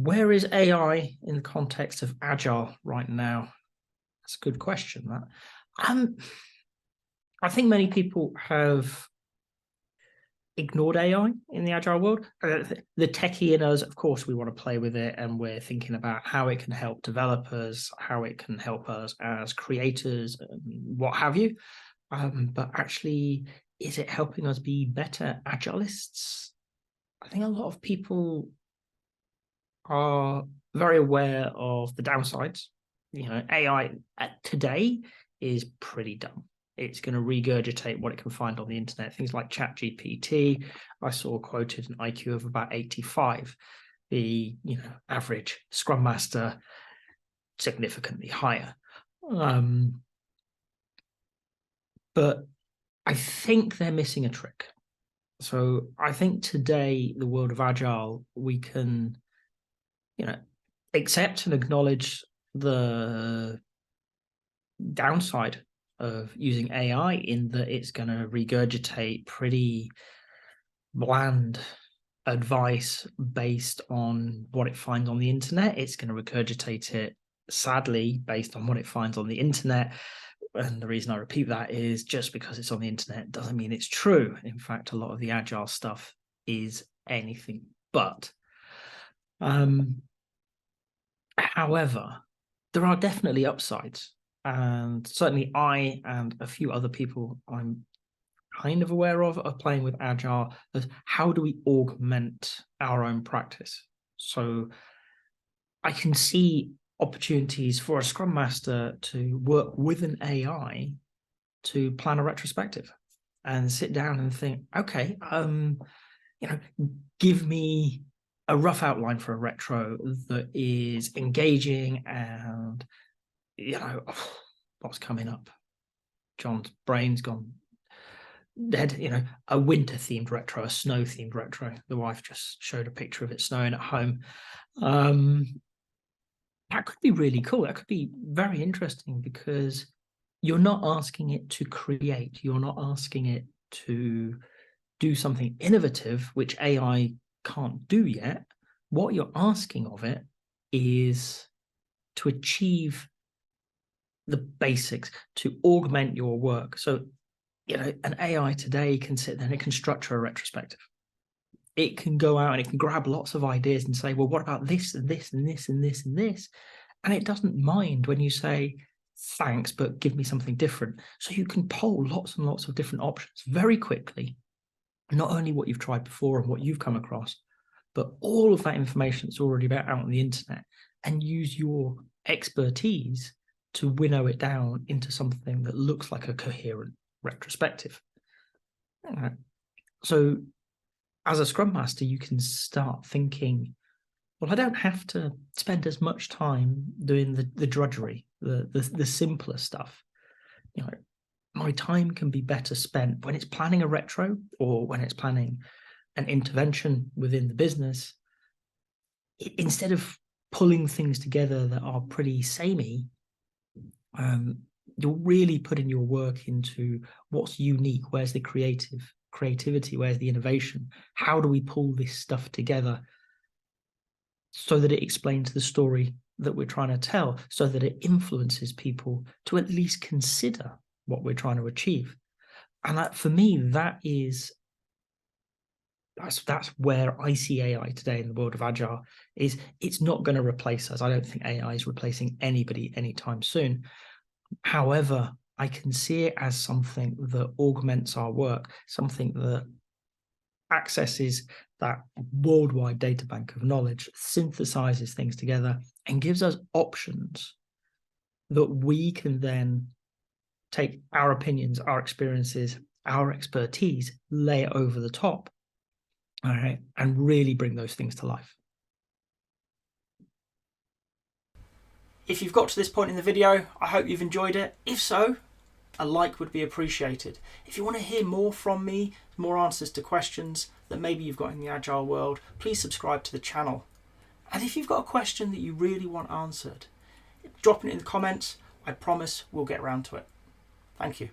Where is AI in the context of Agile right now? That's a good question, that. I think many people have ignored AI in the Agile world. The techie in us, of course, we want to play with it, and we're thinking about how it can help developers, how it can help us as creators, what have you. But actually, is it helping us be better Agilists? I think a lot of people are very aware of the downsides. AI today is pretty dumb. It's going to regurgitate what it can find on the internet. Things like ChatGPT. I saw quoted an IQ of about 85. The average Scrum Master significantly higher. But I think they're missing a trick. So I think today, the world of Agile, we can accept and acknowledge the downside of using AI, in that it's going to regurgitate pretty bland advice based on what it finds on the internet. It's going to regurgitate it, sadly, based on what it finds on the internet. And the reason I repeat that is just because it's on the internet doesn't mean it's true. In fact, a lot of the Agile stuff is anything but. However, there are definitely upsides. And certainly I and a few other people I'm kind of aware of are playing with Agile as how do we augment our own practice? So I can see opportunities for a Scrum Master to work with an AI to plan a retrospective and sit down and think, okay, give me a rough outline for a retro that is engaging and, what's coming up? John's brain's gone dead. A winter-themed retro, a snow-themed retro. The wife just showed a picture of it snowing at home. That could be really cool. That could be very interesting because you're not asking it to create. You're not asking it to do something innovative, which AI can't do yet. What you're asking of it is to achieve the basics, to augment your work. So, an AI today can sit there and it can structure a retrospective. It can go out and it can grab lots of ideas and say, well, what about this and this and this and this and this? And it doesn't mind when you say, thanks, but give me something different. So you can poll lots and lots of different options very quickly, not only what you've tried before and what you've come across, but all of that information that's already out on the internet, and use your expertise to winnow it down into something that looks like a coherent retrospective. So as a Scrum Master, you can start thinking, well, I don't have to spend as much time doing the drudgery, the simpler stuff. My time can be better spent when it's planning a retro or when it's planning an intervention within the business. Instead of pulling things together that are pretty samey, you're really putting your work into what's unique. Where's the creativity? Where's the innovation? How do we pull this stuff together so that it explains the story that we're trying to tell, so that it influences people to at least consider what we're trying to achieve? And that, for me, that's where I see AI today in the world of Agile. Is it's not going to replace us. I don't think AI is replacing anybody anytime soon. However, I can see it as something that augments our work, something that accesses that worldwide data bank of knowledge, synthesizes things together, and gives us options that we can then take our opinions, our experiences, our expertise, lay it over the top, all right, and really bring those things to life. If you've got to this point in the video, I hope you've enjoyed it. If so, a like would be appreciated. If you want to hear more from me, more answers to questions that maybe you've got in the Agile world, please subscribe to the channel. And if you've got a question that you really want answered, drop it in the comments. I promise we'll get around to it. Thank you.